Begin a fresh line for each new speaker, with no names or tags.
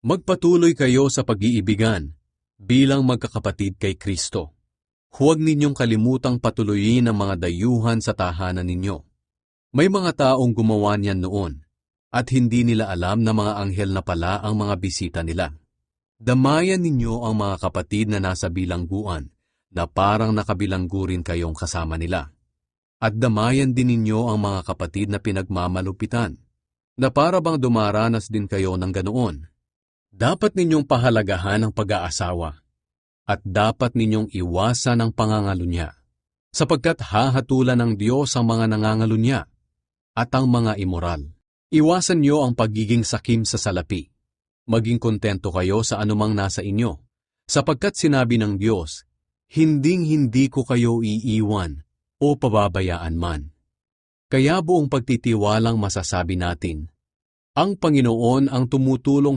Magpatuloy kayo sa pag-iibigan bilang magkakapatid kay Kristo. Huwag ninyong kalimutang patuloyin ang mga dayuhan sa tahanan ninyo. May mga taong gumawa niyan noon, at hindi nila alam na mga anghel na pala ang mga bisita nila. Damayan ninyo ang mga kapatid na nasa bilangguan, na parang nakabilanggo rin kayong kasama nila. At damayan din ninyo ang mga kapatid na pinagmamalupitan, na para bang dumaranas din kayo ng ganoon. Dapat ninyong pahalagahan ang pag-aasawa, at dapat ninyong iwasan ang pangangalunya, sapagkat hahatulan ng Diyos ang mga nangangalunya at ang mga immoral. Iwasan niyo ang pagiging sakim sa salapi. Maging kontento kayo sa anumang nasa inyo, sapagkat sinabi ng Diyos, hinding-hindi ko kayo iiwan o pababayaan man. Kaya buong pagtitiwalang masasabi natin, ang Panginoon ang tumutulong